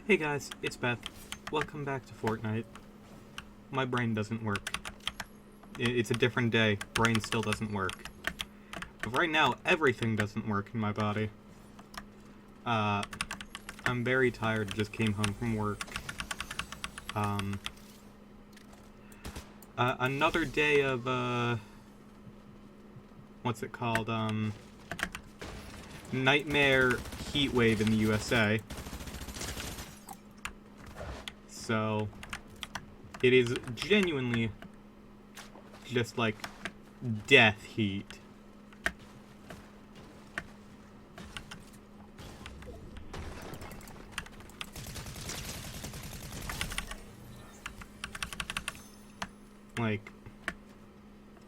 Hey guys, it's Beth. Welcome back to Fortnite. My brain doesn't work. It's a different day. Brain still doesn't work. But right now, everything doesn't work in my body. I'm very tired. Just came home from work. Another day of, what's it called? Nightmare heat wave in the USA. So, it is genuinely just like death heat. Like,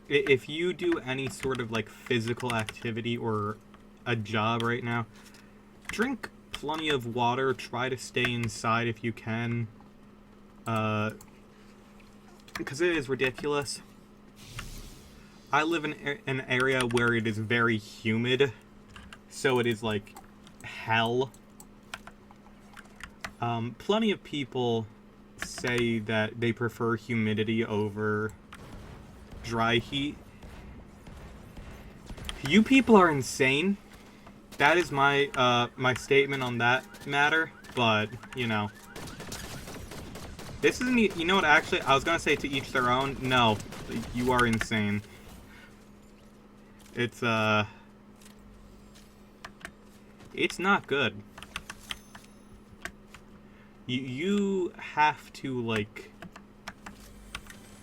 if you do any sort of like physical activity or a job right now, drink plenty of water, try to stay inside if you can. Because it is ridiculous. I live in an area where it is very humid, so it is like hell. Plenty of people say that they prefer humidity over dry heat. You people are insane. That is my my statement on that matter, but, you know. This isn't, you know what, actually, I was gonna say to each their own. No, you are insane. It's not good. You have to, like,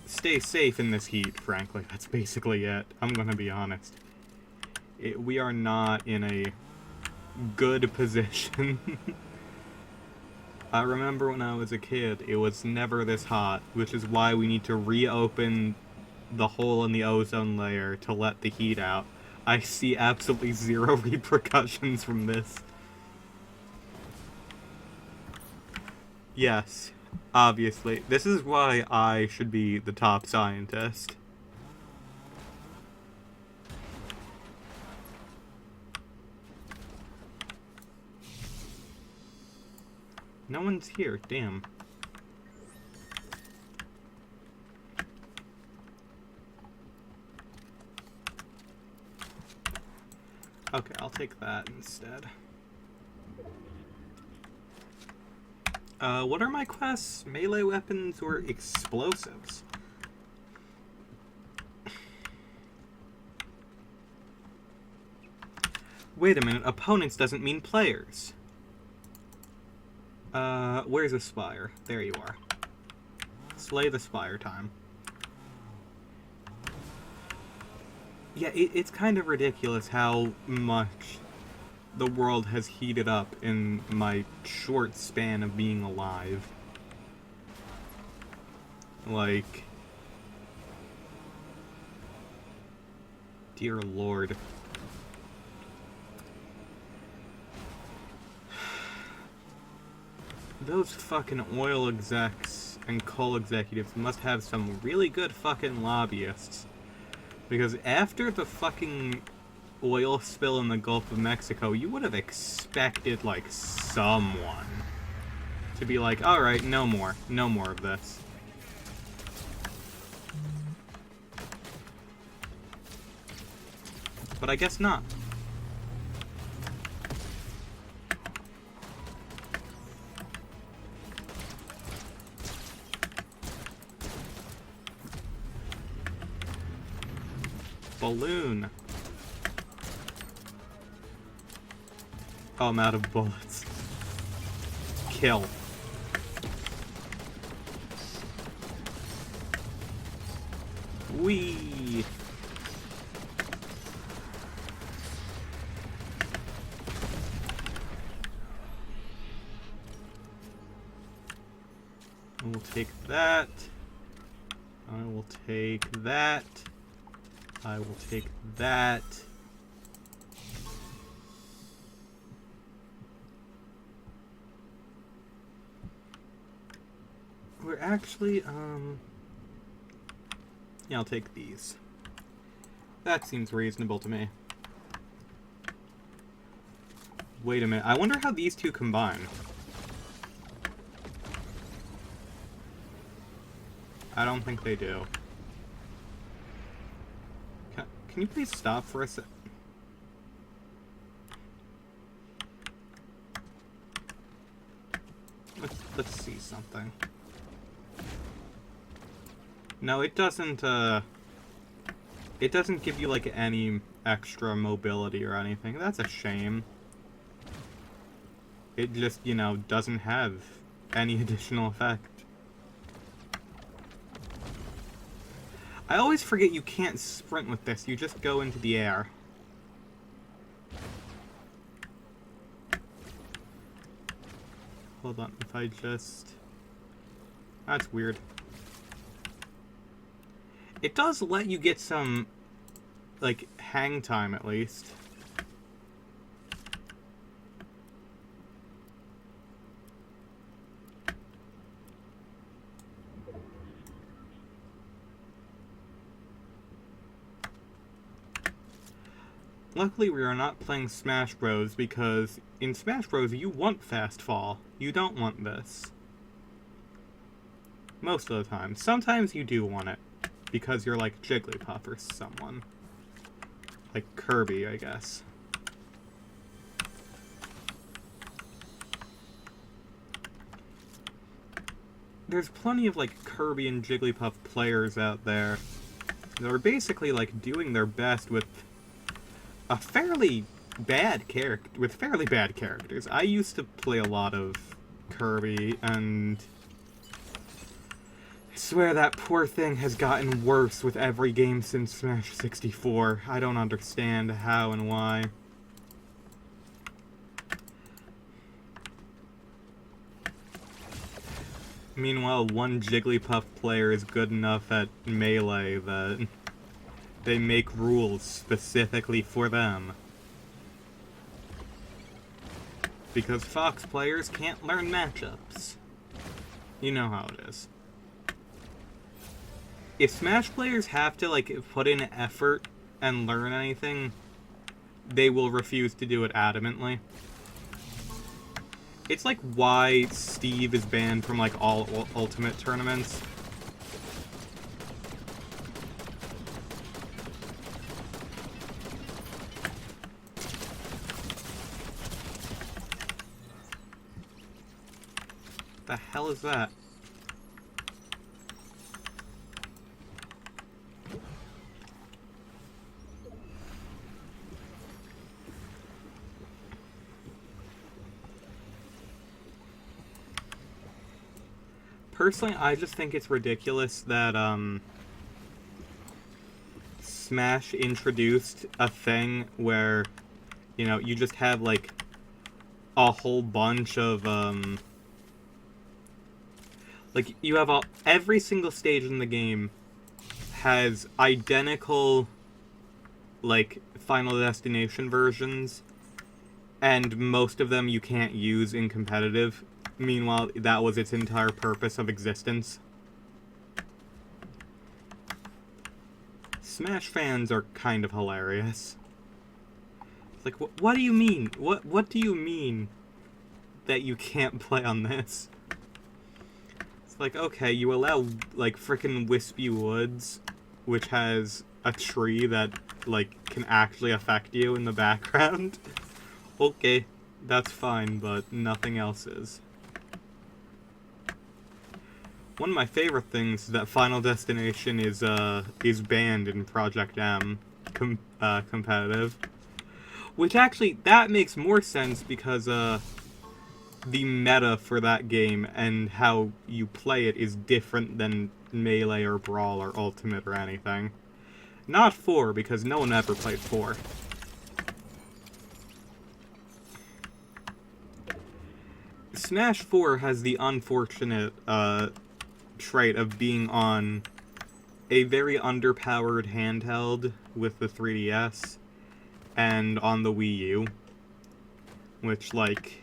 stay safe in this heat, frankly. That's basically it. I'm gonna be honest. We are not in a good position. I remember when I was a kid, it was never this hot, which is why we need to reopen the hole in the ozone layer to let the heat out. I see absolutely zero repercussions from this. Yes, obviously. This is why I should be the top scientist. No one's here, damn. Okay, I'll take that instead. What are my quests? Melee weapons or explosives? Wait a minute, opponents doesn't mean players. Where's the spire? There you are. Slay the spire time. Yeah, it's kind of ridiculous how much the world has heated up in my short span of being alive. Like, dear Lord. Those fucking oil execs and coal executives must have some really good fucking lobbyists. Because after the fucking oil spill in the Gulf of Mexico, you would have expected, like, someone to be like, alright, no more of this. But I guess not. Balloon. Oh, I'm out of bullets. Kill. Whee! I will take that. I will take that. I will take that. We're actually, yeah, I'll take these. That seems reasonable to me. Wait a minute, I wonder how these two combine. I don't think they do. Can you please stop for a sec? Let's see something. No, it doesn't give you, like, any extra mobility or anything. That's a shame. It just, you know, doesn't have any additional effect. I always forget you can't sprint with this. You just go into the air. Hold on, if I just... That's weird. It does let you get some, like, hang time at least. Luckily, we are not playing Smash Bros. Because in Smash Bros. You want fast fall. You don't want this. Most of the time. Sometimes you do want it. Because you're like Jigglypuff or someone. Like Kirby, I guess. There's plenty of like Kirby and Jigglypuff players out there that are basically like doing their best with a fairly bad characters. I used to play a lot of Kirby, and I swear that poor thing has gotten worse with every game since Smash 64. I don't understand how and why. Meanwhile, one Jigglypuff player is good enough at Melee that they make rules specifically for them. Because Fox players can't learn matchups. You know how it is. If Smash players have to, like, put in effort and learn anything, they will refuse to do it adamantly. It's like why Steve is banned from, like, all Ultimate tournaments. The hell is that? Personally, I just think it's ridiculous that, Smash introduced a thing where, you know, you just have, like, a whole bunch of, like, you have every single stage in the game has identical, like, Final Destination versions, and most of them you can't use in competitive. Meanwhile, that was its entire purpose of existence. Smash fans are kind of hilarious. It's like, what do you mean? What do you mean that you can't play on this? It's like, okay, you allow, like, frickin' Wispy Woods, which has a tree that, like, can actually affect you in the background. Okay, that's fine, but nothing else is. One of my favorite things is that Final Destination is banned in Project M competitive, which actually that makes more sense because the meta for that game and how you play it is different than Melee or Brawl or Ultimate or anything. Not 4 because no one ever played 4. Smash 4 has the unfortunate trait of being on a very underpowered handheld with the 3DS and on the Wii U, which, like,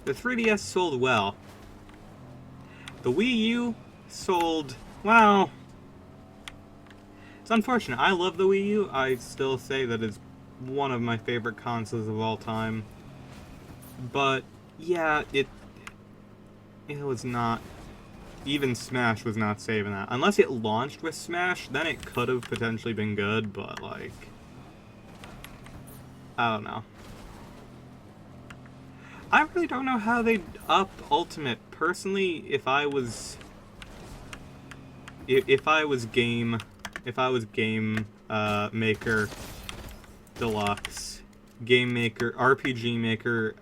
the 3DS sold well. The Wii U sold, well, it's unfortunate. I love the Wii U. I still say that it's one of my favorite consoles of all time. But, yeah, it was not even Smash was not saving that. Unless it launched with Smash, then it could have potentially been good, but, like... I don't know. I really don't know how they'd up Ultimate. Personally, if I was Game Maker Deluxe, Game Maker, RPG Maker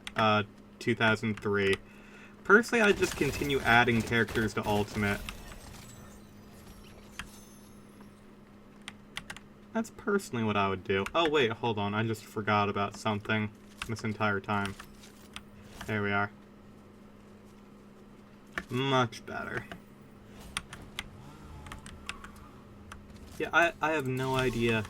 2003, personally I'd just continue adding characters to Ultimate. That's personally what I would do. Oh wait, hold on, I just forgot about something this entire time. There we are. Much better. Yeah, I have no idea.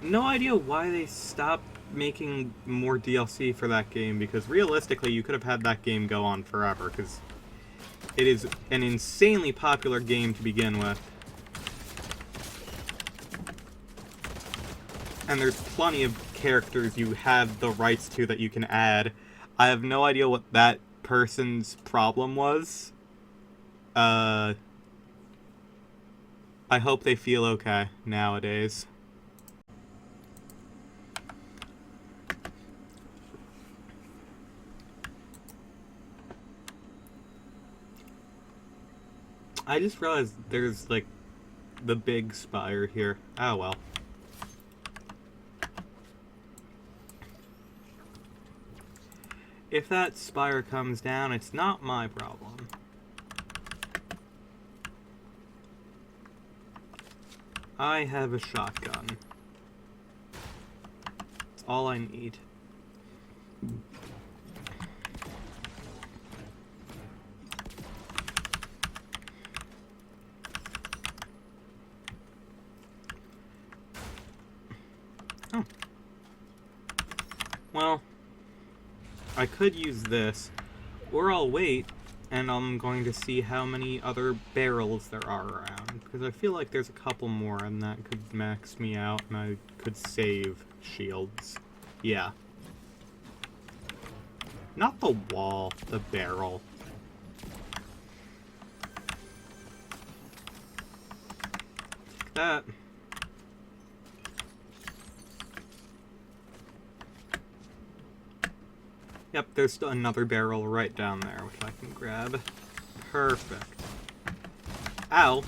No idea why they stopped making more DLC for that game, because realistically you could have had that game go on forever, because it is an insanely popular game to begin with. And there's plenty of characters you have the rights to that you can add. I have no idea what that person's problem was. I hope they feel okay nowadays. I just realized there's, like, the big spire here. Oh well. If that spire comes down, it's not my problem. I have a shotgun. That's all I need. Oh. Well, I could use this, or I'll wait, and I'm going to see how many other barrels there are around, because I feel like there's a couple more, and that could max me out, and I could save shields. Yeah. Not the wall, the barrel. Take that. Yep, there's another barrel right down there, which I can grab. Perfect. Ow.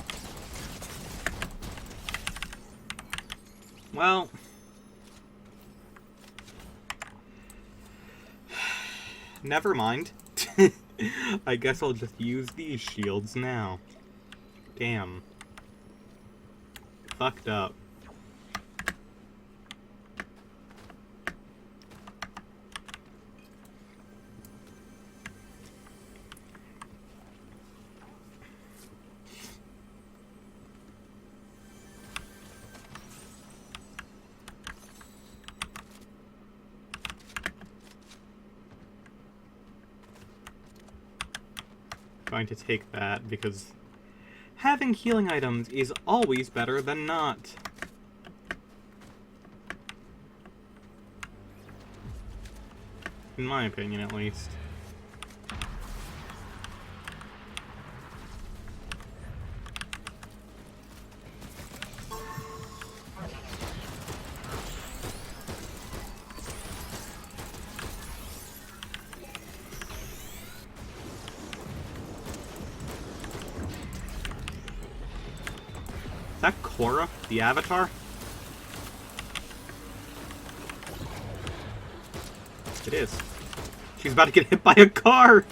Well. Never mind. I guess I'll just use these shields now. Damn. Fucked up. Going to take that because having healing items is always better than not. In my opinion, at least. Is that Korra, the Avatar? It is. She's about to get hit by a car!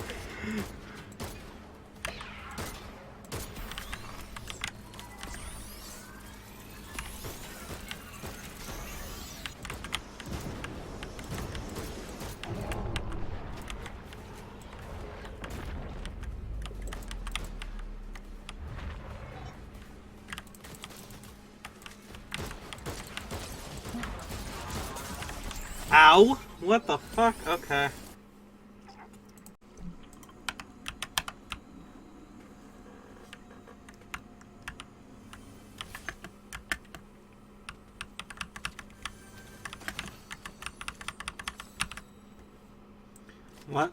Ow! What the fuck? Okay. What?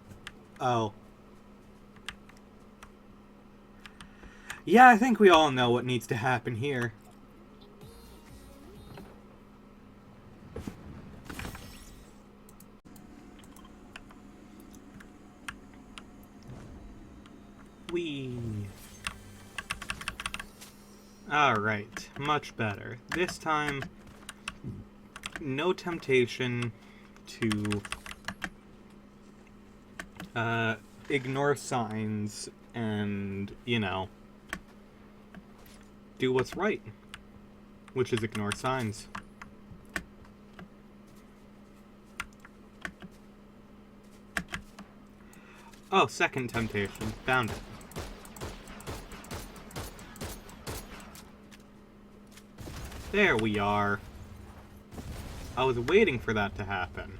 Oh. Yeah, I think we all know what needs to happen here. Whee! Alright, much better. This time, no temptation to ignore signs and, do what's right, which is ignore signs. Oh, second temptation. Found it. There we are. I was waiting for that to happen.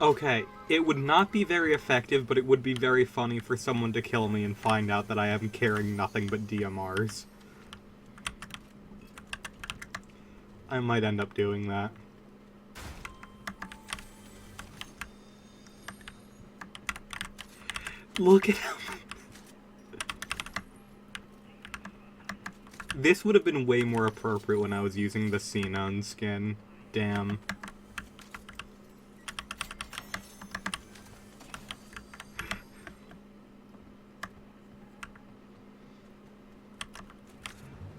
Okay, it would not be very effective, but it would be very funny for someone to kill me and find out that I am carrying nothing but DMRs. I might end up doing that. Look at how... This would have been way more appropriate when I was using the Xenon skin. Damn.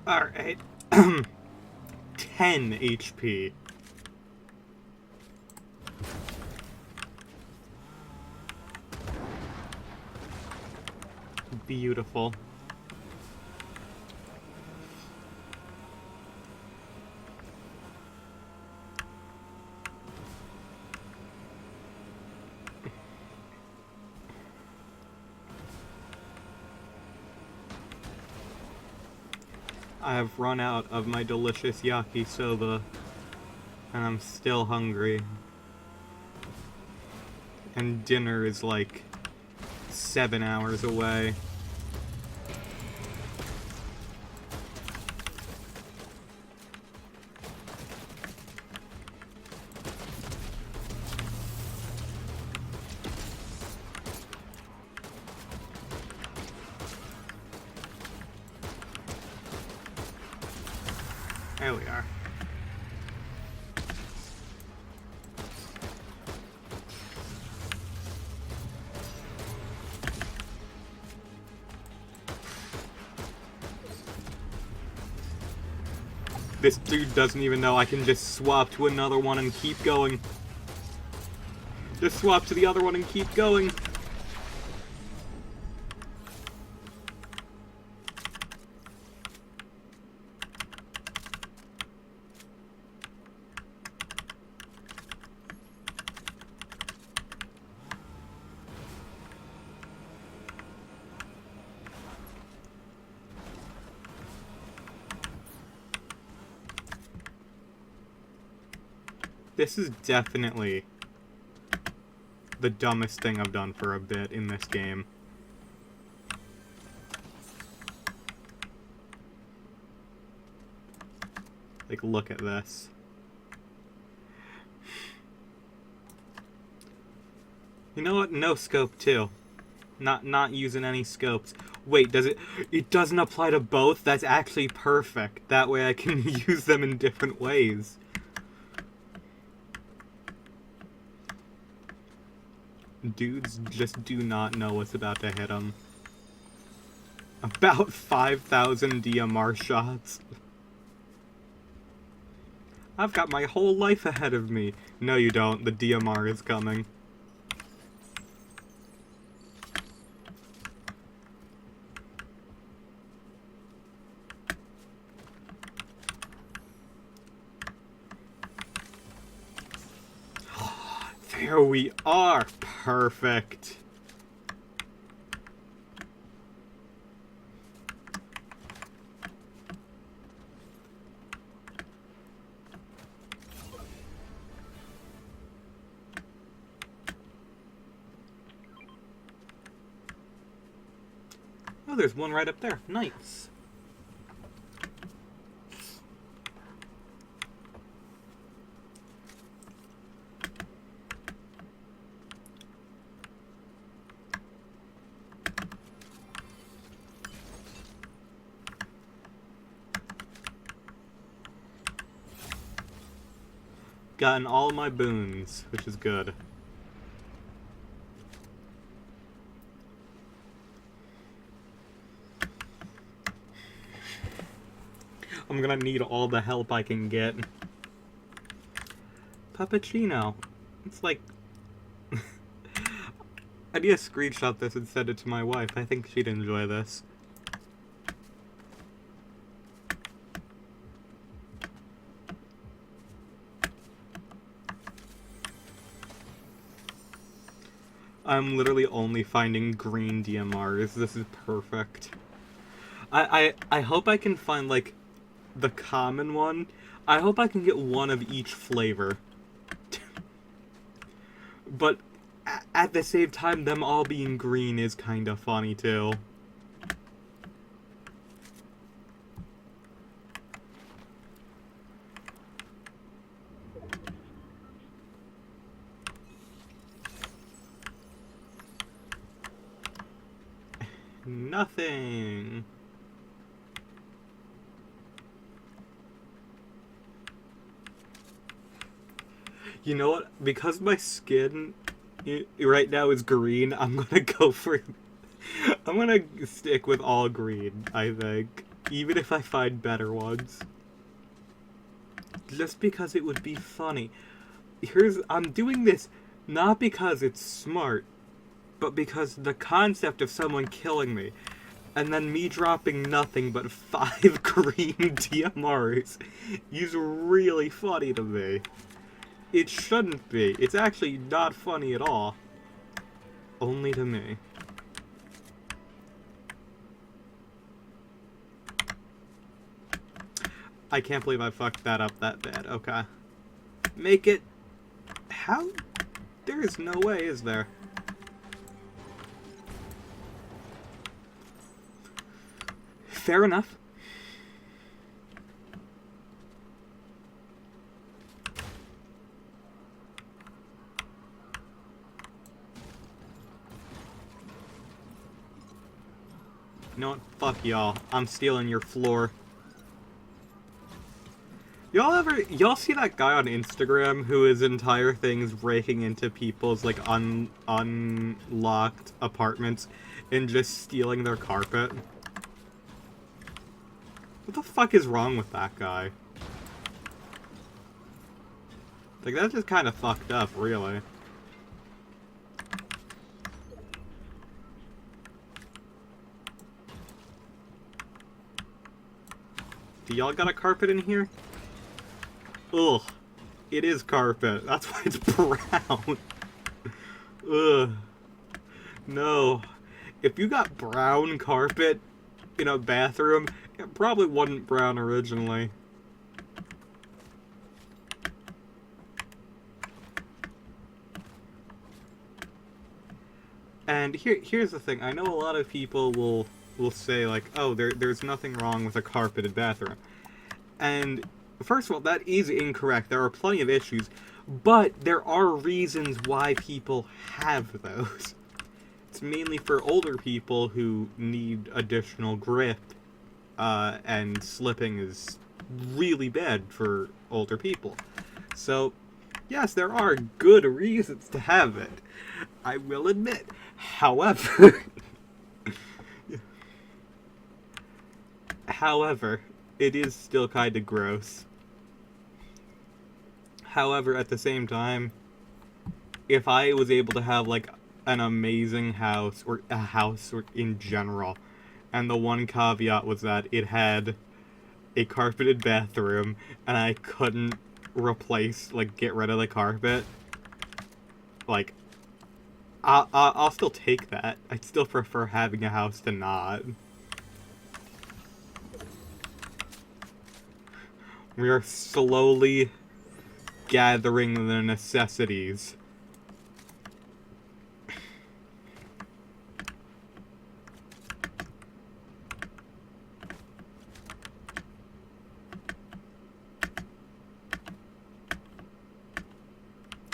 Alright. 10 HP. Beautiful. I have run out of my delicious yakisoba, and I'm still hungry. And dinner is like 7 hours away. There we are. This dude doesn't even know I can just swap to another one and keep going. Just swap to the other one and keep going. This is definitely the dumbest thing I've done for a bit in this game. Like, look at this. You know what? No scope, too. Not using any scopes. Wait, does it... It doesn't apply to both? That's actually perfect. That way I can use them in different ways. Dudes just do not know what's about to hit them. About 5,000 DMR shots. I've got my whole life ahead of me. No, you don't. The DMR is coming. There we are. Perfect. Oh, there's one right up there. Nice. gotten all my boons, which is good. I'm gonna need all the help I can get. Puppuccino. It's like... I need to screenshot this and send it to my wife. I think she'd enjoy this. I'm literally only finding green DMRs. This is perfect. I hope I can find, like, the common one. I hope I can get one of each flavor. But at the same time, them all being green is kind of funny, too. Nothing. You know what? Because my skin right now is green, I'm gonna go for... I'm gonna stick with all green, I think. Even if I find better ones. Just because it would be funny. I'm doing this not because it's smart, but because the concept of someone killing me, and then me dropping nothing but 5 green DMRs is really funny to me. It shouldn't be. It's actually not funny at all. Only to me. I can't believe I fucked that up that bad. Okay. Make it... How? There is no way, is there? Fair enough. You know what? Fuck y'all. I'm stealing your floor. Y'all see that guy on Instagram who his entire thing's breaking into people's, like, unlocked apartments and just stealing their carpet? What the fuck is wrong with that guy? Like, that's just kind of fucked up, really. Do y'all got a carpet in here? Ugh. It is carpet. That's why it's brown. Ugh. No. If you got brown carpet in a bathroom, it probably wasn't brown originally. And here's the thing. I know a lot of people will say, like, oh, there's nothing wrong with a carpeted bathroom. And first of all, that is incorrect. There are plenty of issues, but there are reasons why people have those. It's mainly for older people who need additional grip, and slipping is really bad for older people. So, yes, there are good reasons to have it. I will admit. However... However, it is still kind of gross. However, at the same time, if I was able to have, like, an amazing house, or a house or in general, and the one caveat was that it had a carpeted bathroom, and I couldn't get rid of the carpet, like, I'll still take that. I'd still prefer having a house to not. We are slowly gathering the necessities.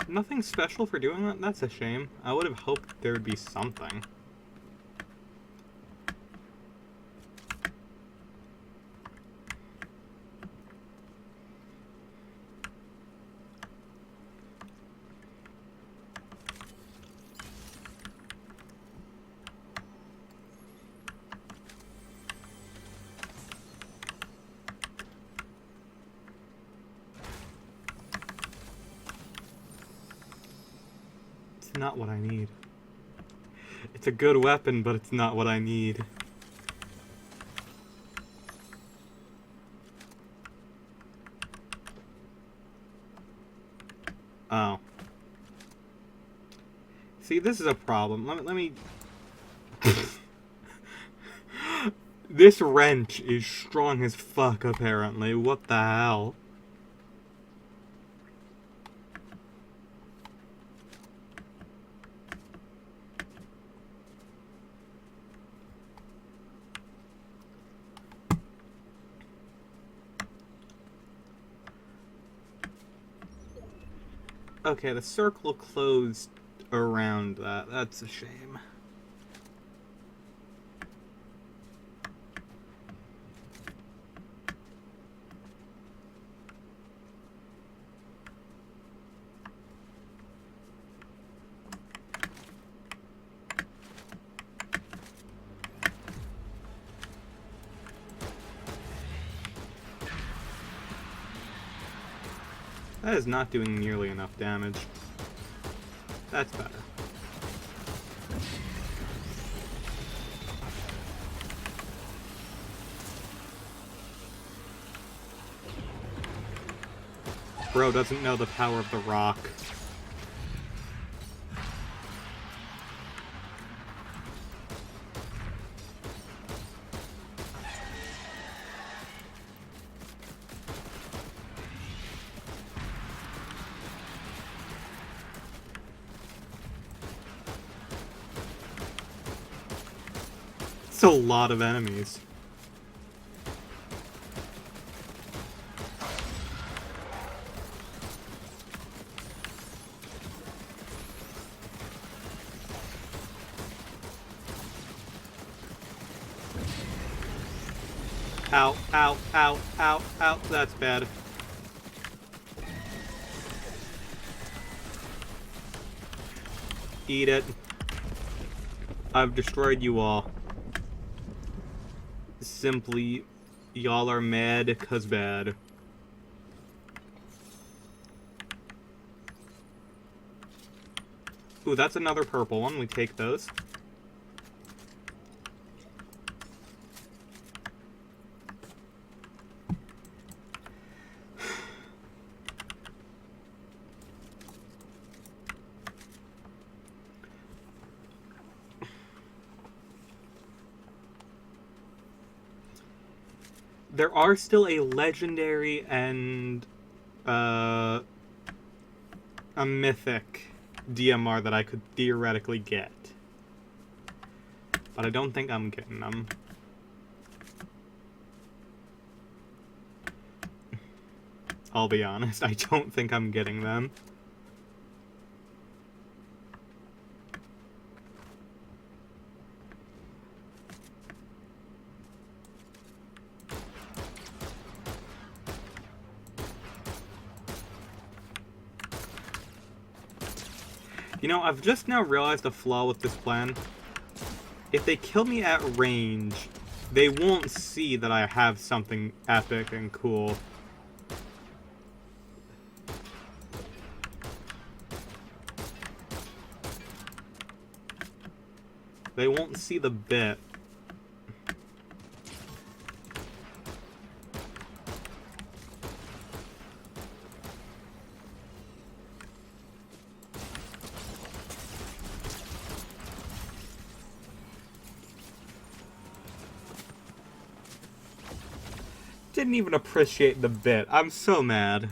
Nothing special for doing that? That's a shame. I would have hoped there would be something. not what I need. It's a good weapon, but it's not what I need. Oh. See, this is a problem. Let me... This wrench is strong as fuck, apparently. What the hell? Okay, the circle closed around that. That's a shame. That is not doing nearly enough damage. That's better. Bro doesn't know the power of the rock. It's a lot of enemies. Ow, ow, ow, ow, ow. That's bad. Eat it. I've destroyed you all. Simply, y'all are mad 'cause bad. Ooh, that's another purple one. We take those. There are still a legendary and a mythic DMR that I could theoretically get. But I don't think I'm getting them. I'll be honest, I don't think I'm getting them. You know, I've just now realized a flaw with this plan. If they kill me at range, they won't see that I have something epic and cool. They won't see the bit. Didn't even appreciate the bit. I'm so mad.